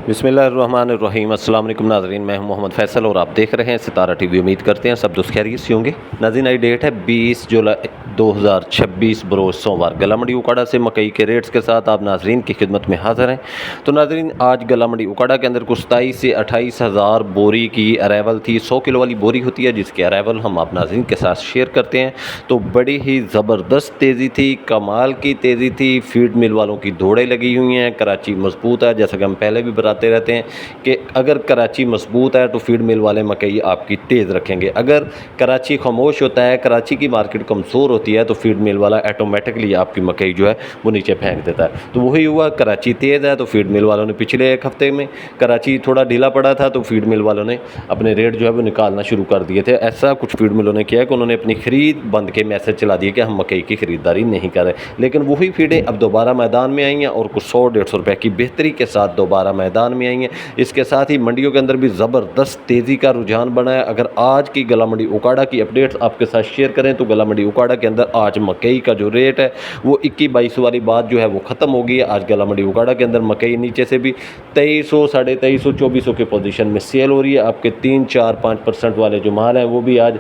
बिस्मिल्लाहिर्रहमानिर्रहीम। अस्सलाम वालेकुम नाज़रीन, मैं हूं मोहम्मद फ़ैसल और आप देख रहे हैं सितारा टीवी। उम्मीद करते हैं सब दोस्त खैरियत से होंगे। नाज़रीन, आई डेट है 20 जुलाई 2026 बरोज़ सोमवार। गला मंडी उकाड़ा से मकई के रेट्स के साथ आप नाज़रीन की खिदमत में हाज़िर हैं। तो नाज़रीन, आज गला मंडी उकाड़ा के अंदर कुछ 27 से 28 हज़ार बोरी की अराइवल थी। 100 किलो वाली बोरी होती है जिसकी अराइवल हम आप नाज़रीन के साथ शेयर करते हैं। तो बड़ी ही ज़बरदस्त तेज़ी थी, कमाल की तेज़ी थी। फीड मिल वालों की दौड़ें लगी हुई हैं। कराची मजबूत है, जैसा कि हम पहले भी बताते रहते हैं कि अगर कराची मजबूत है तो फीड मिल वाले मकई आपकी तेज़ रखेंगे। अगर कराची खामोश होता है, कराची की मार्केट कमज़ोर होती है, तो फीड मिल वाला ऑटोमेटिकली आपकी मकई जो है वो नीचे फेंक देता है। तो वही हुआ, कराची तेज़ है तो फीड मिल वालों ने पिछले एक हफ्ते में कराची थोड़ा ढीला पड़ा था तो फीड मिल वालों ने अपने रेट जो है वो निकालना शुरू कर दिए थे। ऐसा कुछ फीड मिलों ने किया है कि उन्होंने अपनी ख़रीद बंद के मैसेज चला दिए कि हम मकई की ख़रीदारी नहीं कर रहे। लेकिन वही फीडें अब दोबारा मैदान में आई हैं और कुछ 100-150 रुपये की बेहतरी के साथ दोबारा मैदान में आई हैं। इसके साथ ही मंडियों के अंदर भी ज़बरदस्त तेज़ी का रुझान बना है। अगर आज की गला मंडी उकाड़ा की अपडेट्स आपके साथ शेयर करें तो गला मंडी उकाड़ा के अंदर आज मकई का जो रेट है वो 21-22 वाली बात जो है वो ख़त्म हो गई है। आज गला मंडी उकाड़ा के अंदर मकई नीचे से भी 2300, 2350, 2400 की पोजीशन में सेल हो रही है। आपके 3-4-5% वाले जो माल हैं वो भी आज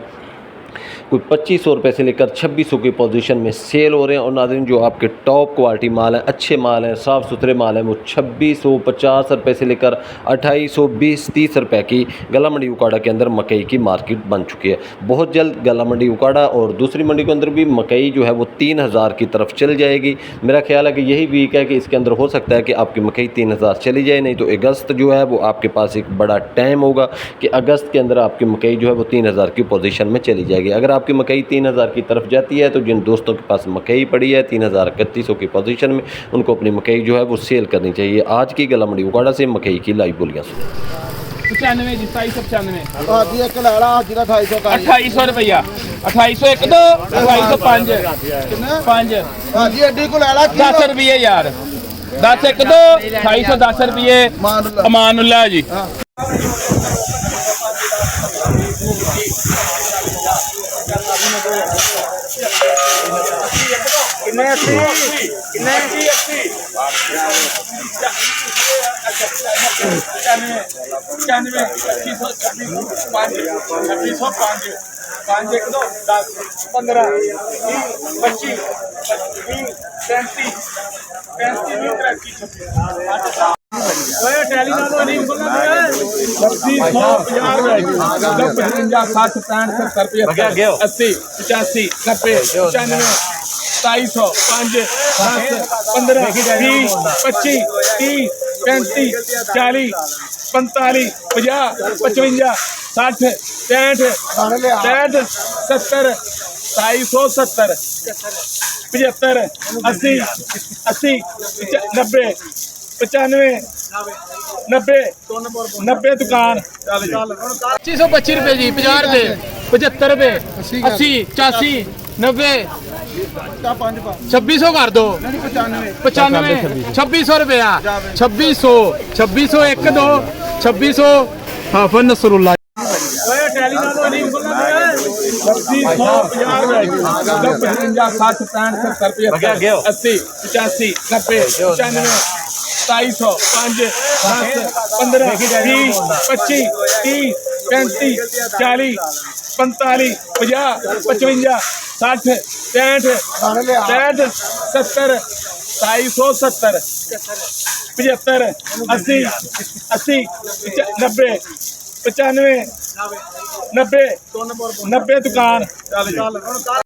कोई 2500 रुपये से लेकर 2600 की पोजीशन में सेल हो रहे हैं। और नाज़रीन, जो आपके टॉप क्वालिटी माल हैं, अच्छे माल हैं, साफ़ सुथरे माल हैं, वो 2650 रुपये से लेकर 2820-30 रुपये की गला मंडी उकाड़ा के अंदर मकई की मार्केट बन चुकी है। बहुत जल्द गला मंडी उकाड़ा और दूसरी मंडी के अंदर भी मकई जो है वो 3000 की तरफ चल जाएगी। मेरा ख्याल है कि यही वीक है कि इसके अंदर हो सकता है कि आपकी मकई 3000 चली जाए, नहीं तो अगस्त जो है वो आपके पास एक बड़ा टाइम होगा कि अगस्त के अंदर आपकी मकई जो है वो 3000 की पोजीशन में चली जाएगी। अगर आपकी मकई 3000 की तरफ जाती है तो जिन दोस्तों के पास मकई पड़ी है 3031 की पोजीशन में, उनको अपनी मकई जो है वो सेल करनी चाहिए। आज की गला मंडी उकाड़ा से मकई की लाइव बोलियाँ सुनो। 95 जी 2795 हाजी एक लाड़ा हाजी का 2800 रुपया 2801 दो 2805 5 हाजी एडी को लाड़ा 10 रुपये यार 10 1 दो 2810 रुपये अमानुल्लाह जी। दुकान 25 रुपए जी 50 रुपए 75 रुपए 80 85 90 2600 कर दो 95 2600 रुपया 2600 1 2 2600 हाफिज़ नसरुल्लाह। दुकान